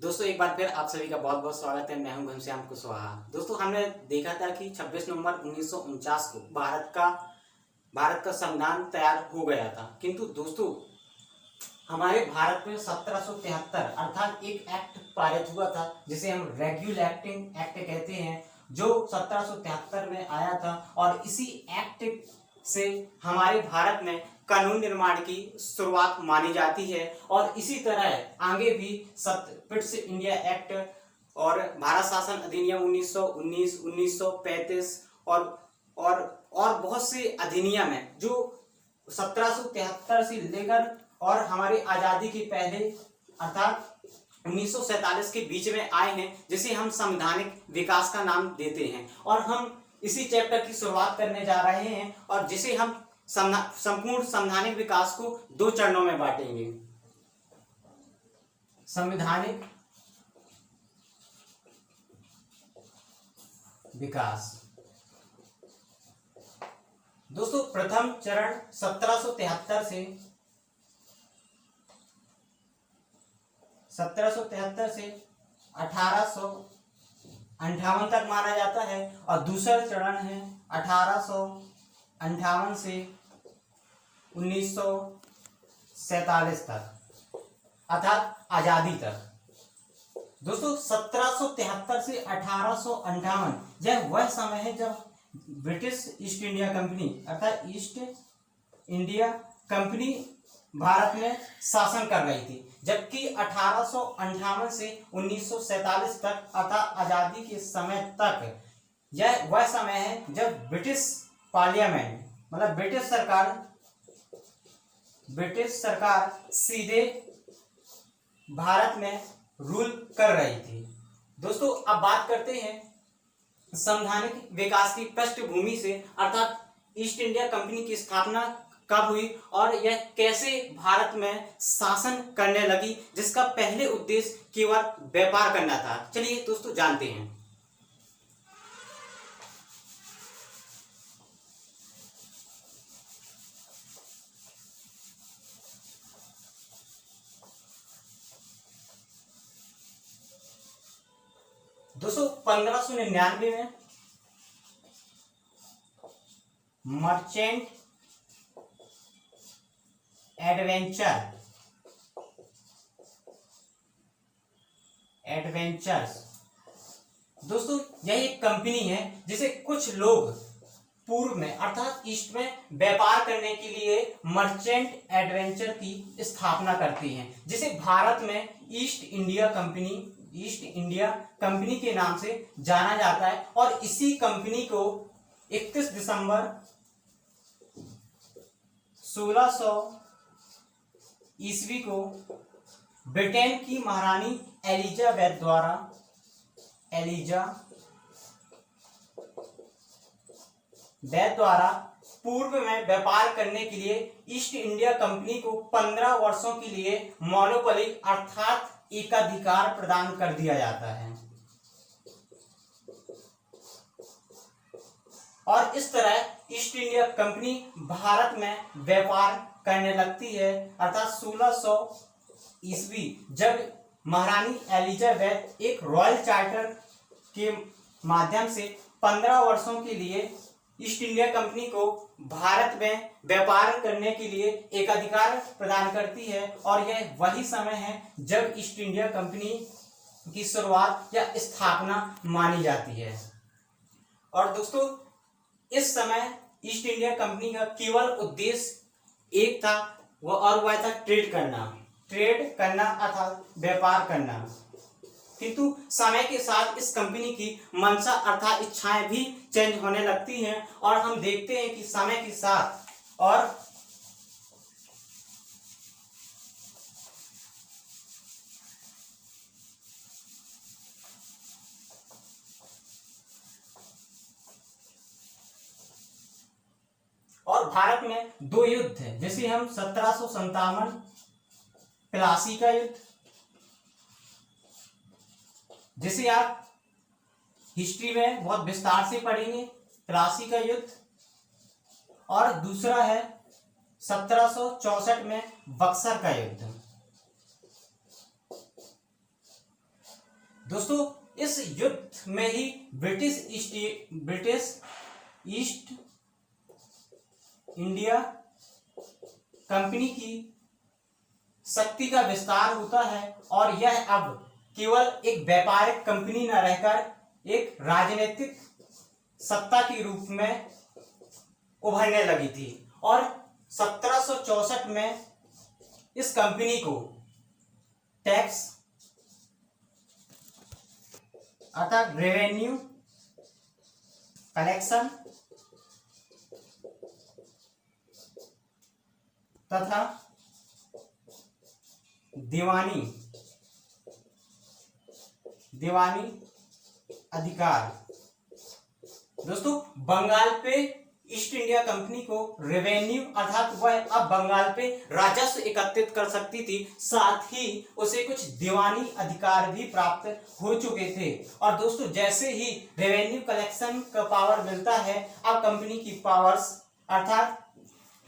दोस्तों एक बार फिर आप सभी का बहुत बहुत स्वागत है। मैं हूं घनश्याम कुशवाहा। दोस्तों हमने देखा था कि 26 नवंबर 1949 को भारत का संविधान तैयार हो गया था, किंतु दोस्तों हमारे भारत में 1773 अर्थात एक एक्ट पारित हुआ था जिसे हम रेगुलेटिंग एक्ट कहते हैं, जो 1773 में आया था। और इसी एक्ट से हमारे भारत में कानून निर्माण की शुरुआत मानी जाती है। और इसी तरह आगे भी फिट्स इंडिया एक्ट और भारत शासन अधिनियम 1919, 1935 और बहुत से अधिनियम है जो 1773 से लेकर और हमारी आजादी के पहले अर्थात 1947 के बीच में आए हैं, जिसे हम संवैधानिक विकास का नाम देते हैं। और हम इसी चैप्टर की शुरुआत करने जा रहे हैं और जिसे हम संपूर्ण संवैधानिक विकास को दो चरणों में बांटेंगे। संवैधानिक विकास। दोस्तों प्रथम चरण 1773 से 1858 तक माना जाता है और दूसरा चरण है 1858 से 1947 तक अर्थात आजादी तक। दोस्तों 1773 से 1858 यह वह समय है जब ब्रिटिश ईस्ट इंडिया कंपनी अर्थात ईस्ट इंडिया कंपनी भारत में शासन कर रही थी, जबकि 1858 से 1947 तक अर्थात आजादी के समय तक यह वह समय है जब ब्रिटिश पार्लियामेंट मतलब ब्रिटिश सरकार सीधे भारत में रूल कर रही थी। दोस्तों अब बात करते हैं संवैधानिक विकास की पृष्ठभूमि से, अर्थात ईस्ट इंडिया कंपनी की स्थापना कब हुई और यह कैसे भारत में शासन करने लगी, जिसका पहले उद्देश्य केवल व्यापार करना था। चलिए दोस्तों जानते हैं। दोस्तों 1599 में मर्चेंट एडवेंचर्स दोस्तों यह एक कंपनी है जिसे कुछ लोग पूर्व में अर्थात ईस्ट में व्यापार करने के लिए मर्चेंट एडवेंचर की स्थापना करती हैं, जिसे भारत में ईस्ट इंडिया कंपनी के नाम से जाना जाता है। और इसी कंपनी को 31 दिसंबर 1600 ईस्वी को ब्रिटेन की महारानी एलिजाबेथ द्वारा पूर्व में व्यापार करने के लिए ईस्ट इंडिया कंपनी को 15 वर्षों के लिए मोनोपोली अर्थात एकाधिकार प्रदान कर दिया जाता है। और इस तरह ईस्ट इंडिया कंपनी भारत में व्यापार करने लगती है, अर्थात 1600 ईस्वी जब महारानी एलिजाबेथ एक रॉयल चार्टर के माध्यम से 15 वर्षों के लिए ईस्ट इंडिया कंपनी को भारत में व्यापार करने के लिए एकाधिकार प्रदान करती है। और यह वही समय है जब ईस्ट इंडिया कंपनी की शुरुआत या स्थापना मानी जाती है। और दोस्तों इस समय ईस्ट इंडिया कंपनी का केवल उद्देश्य एक था, वह था ट्रेड करना अर्थात व्यापार करना। किंतु समय के साथ इस कंपनी की मंशा अर्थात इच्छाएं भी चेंज होने लगती हैं और हम देखते हैं कि समय के साथ और भारत में दो युद्ध है, जैसे हम 1757 प्लासी का युद्ध, जिसे आप हिस्ट्री में बहुत विस्तार से पढ़ेंगे, प्लासी का युद्ध। और दूसरा है 1764 में बक्सर का युद्ध। दोस्तों इस युद्ध में ही ब्रिटिश ईस्ट इंडिया कंपनी की शक्ति का विस्तार होता है और यह अब केवल एक व्यापारिक कंपनी न रहकर एक राजनीतिक सत्ता के रूप में उभरने लगी थी। और 1764 में इस कंपनी को टैक्स अर्थात रेवेन्यू कलेक्शन तथा दीवानी अधिकार। दोस्तों बंगाल पे ईस्ट इंडिया कंपनी को रेवेन्यू अर्थात वह अब बंगाल पे राजस्व एकत्रित कर सकती थी, साथ ही उसे कुछ दीवानी अधिकार भी प्राप्त हो चुके थे। और दोस्तों जैसे ही रेवेन्यू कलेक्शन का पावर मिलता है, अब कंपनी की पावर्स अर्थात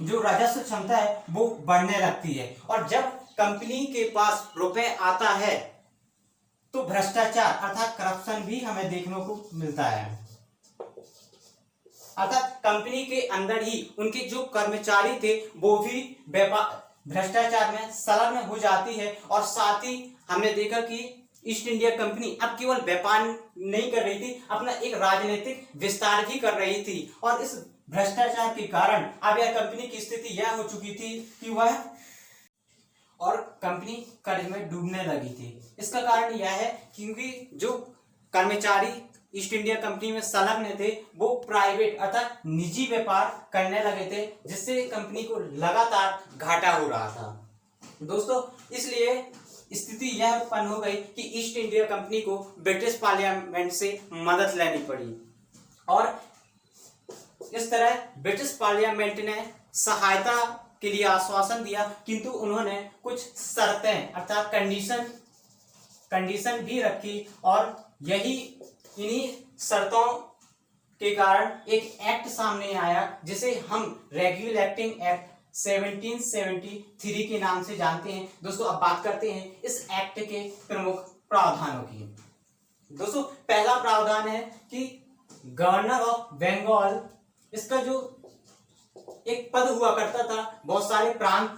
जो राजस्व क्षमता है वो बढ़ने लगती है। और जब कंपनी के पास रुपए आता है तो भ्रष्टाचार अर्थात करप्शन भी हमें देखने को मिलता है। अर्थात कंपनी के अंदर ही उनके जो कर्मचारी थे वो भी भ्रष्टाचार में संलग्न हो जाती है। और साथ ही हमने देखा कि ईस्ट इंडिया कंपनी अब केवल व्यापार नहीं कर रही थी, अपना एक राजनीतिक विस्तार भी कर रही थी। और इस भ्रष्टाचार के कारण अब यह कंपनी की स्थिति यह हो चुकी थी कि वह और कंपनी कर्ज में डूबने लगी थी। इसका कारण यह है क्योंकि जो कर्मचारी ईस्ट इंडिया कंपनी में संलग्न थे वो प्राइवेट अर्थात निजी व्यापार करने लगे थे, जिससे कंपनी को लगातार घाटा हो रहा था। दोस्तों इसलिए स्थिति यह उत्पन्न हो गई कि ईस्ट इंडिया कंपनी को ब्रिटिश पार्लियामेंट से मदद लेनी पड़ी। और इस तरह ब्रिटिश पार्लियामेंट ने सहायता के लिए आश्वासन दिया, किंतु उन्होंने कुछ शर्तें अर्थात कंडीशन भी रखी। और इन्हीं शर्तों के कारण एक एक्ट सामने आया जिसे हम रेगुलेटिंग एक्ट 1773 के नाम से जानते हैं। दोस्तों अब बात करते हैं इस एक्ट के प्रमुख प्रावधानों की। दोस्तों पहला प्रावधान है कि गवर्नर ऑफ बंगाल, इसका जो एक पद हुआ करता था, बहुत सारे प्रांत,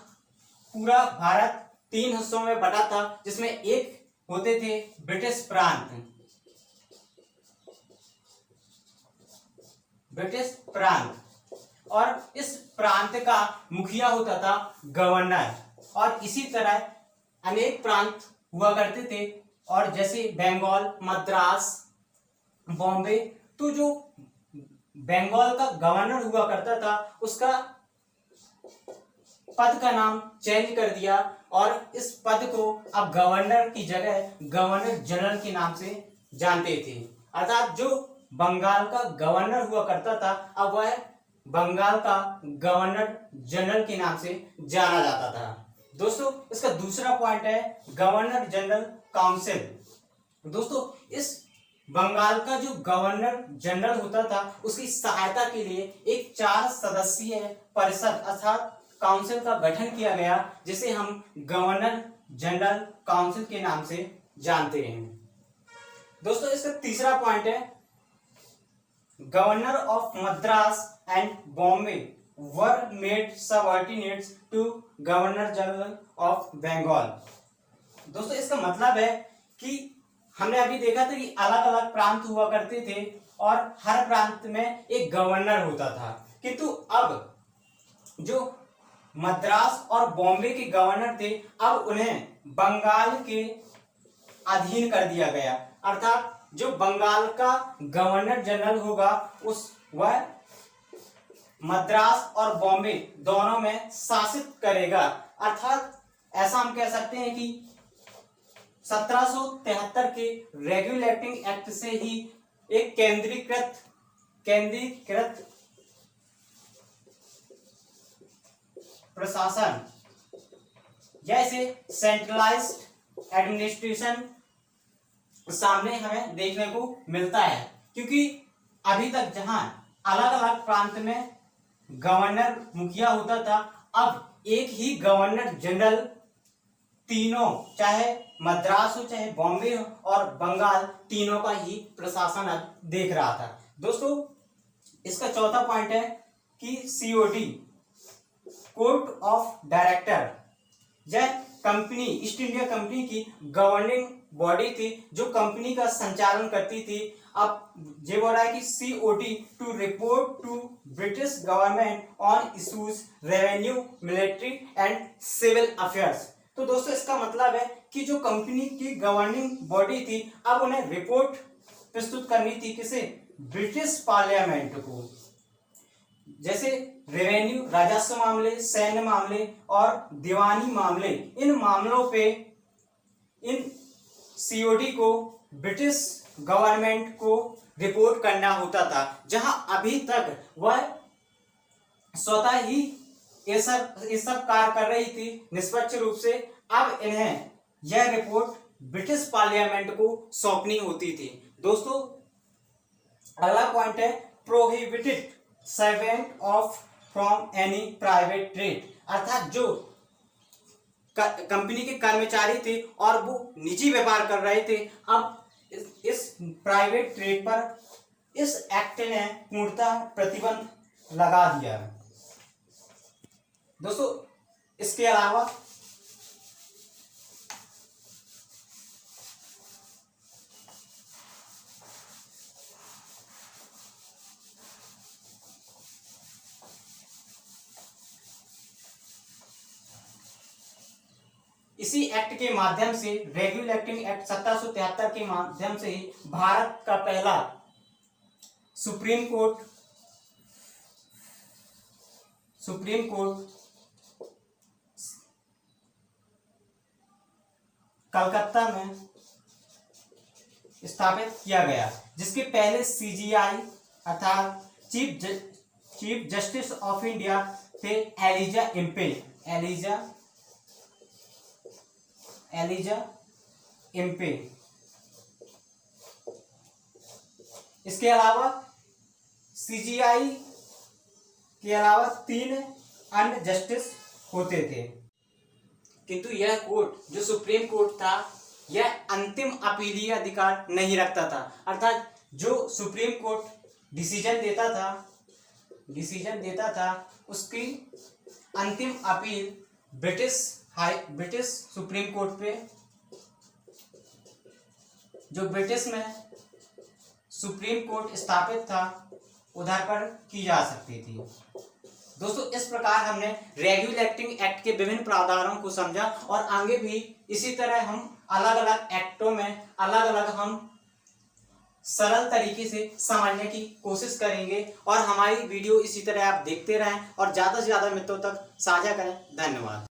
पूरा भारत 3 हिस्सों में बटा था, जिसमें एक होते थे ब्रिटिश प्रांत और इस प्रांत का मुखिया होता था गवर्नर। और इसी तरह अनेक प्रांत हुआ करते थे, और जैसे बंगाल, मद्रास, बॉम्बे। तो जो बंगाल का गवर्नर हुआ करता था उसका पद का नाम चेंज कर दिया और इस पद को अब गवर्नर की जगह गवर्नर जनरल के नाम से जानते थे। अर्थात जो बंगाल का गवर्नर हुआ करता था अब वह बंगाल का गवर्नर जनरल के नाम से जाना जाता था। दोस्तों इसका दूसरा पॉइंट है गवर्नर जनरल काउंसिल। दोस्तों इस बंगाल का जो गवर्नर जनरल होता था उसकी सहायता के लिए एक 4 सदस्यीय परिषद अर्थात काउंसिल का गठन किया गया, जिसे हम गवर्नर जनरल काउंसिल के नाम से जानते हैं। दोस्तों इसका तीसरा पॉइंट है governor of Madras and Bombay were made subordinates to governor general of Bengal. दोस्तों इसका मतलब है कि हमने अभी देखा था कि अलग अलग प्रांत हुआ करते थे और हर प्रांत में एक गवर्नर होता था, किंतु अब जो मद्रास और बॉम्बे के गवर्नर थे अब उन्हें बंगाल के अधीन कर दिया गया। अर्थात जो बंगाल का गवर्नर जनरल होगा वह मद्रास और बॉम्बे दोनों में शासित करेगा। अर्थात ऐसा हम कह सकते हैं कि 1773 के रेगुलेटिंग एक्ट से ही एक केंद्रीकृत प्रशासन जैसे सेंट्रलाइज्ड एडमिनिस्ट्रेशन सामने हमें देखने को मिलता है, क्योंकि अभी तक जहां अलग अलग प्रांत में गवर्नर मुखिया होता था अब एक ही गवर्नर जनरल तीनों, चाहे मद्रास हो, चाहे बॉम्बे हो और बंगाल, तीनों का ही प्रशासन अब देख रहा था। दोस्तों इसका चौथा पॉइंट है कि सीओडी, कोर्ट ऑफ डायरेक्टर, यह कंपनी, ईस्ट इंडिया कंपनी की गवर्निंग बॉडी थी जो कंपनी का संचालन करती थी। अब ये बोल रहा है कि COD to report to British government on issues revenue, military and civil affairs. तो दोस्तों इसका मतलब है कि जो कंपनी की गवर्निंग बॉडी थी अब उन्हें रिपोर्ट प्रस्तुत करनी थी किसे, ब्रिटिश पार्लियामेंट को। जैसे रेवेन्यू, राजस्व मामले, सैन्य मामले और दीवानी मामले, इन मामलों पे इन सीओडी को ब्रिटिश गवर्नमेंट को रिपोर्ट करना होता था, जहां अभी तक वह स्वतः ही ये सब कार्य कर रही थी निष्पक्ष रूप से। अब इन्हें यह रिपोर्ट ब्रिटिश पार्लियामेंट को सौंपनी होती थी। दोस्तों अगला पॉइंट है prohibited servant of from any private trade, अर्थात जो कंपनी के कर्मचारी थे और वो निजी व्यापार कर रहे थे, अब इस प्राइवेट ट्रेड पर इस एक्ट ने पूर्णतः प्रतिबंध लगा दिया। दोस्तों इसके अलावा इसी एक्ट के माध्यम से, रेगुलेटिंग एक्ट 1773 के माध्यम से ही भारत का पहला सुप्रीम कोर्ट कलकत्ता में स्थापित किया गया, जिसके पहले सीजीआई अर्थात चीफ जस्टिस ऑफ इंडिया थे एलिजा इम्पे। इसके अलावा सीजीआई के अलावा 3 अन्य जस्टिस होते थे, किंतु यह कोर्ट जो सुप्रीम कोर्ट था यह अंतिम अपीलीय अधिकार नहीं रखता था, अर्थात जो सुप्रीम कोर्ट डिसीजन देता था उसकी अंतिम अपील ब्रिटिश सुप्रीम कोर्ट पे, जो ब्रिटिश में सुप्रीम कोर्ट स्थापित था, उधर पर की जा सकती थी। दोस्तों इस प्रकार हमने रेगुलेटिंग एक्ट के विभिन्न प्रावधानों को समझा और आगे भी इसी तरह हम अलग अलग एक्टों में अलग अलग हम सरल तरीके से समझने की कोशिश करेंगे। और हमारी वीडियो इसी तरह आप देखते रहें और ज़्यादा से ज़्यादा मित्रों तक साझा करें। धन्यवाद।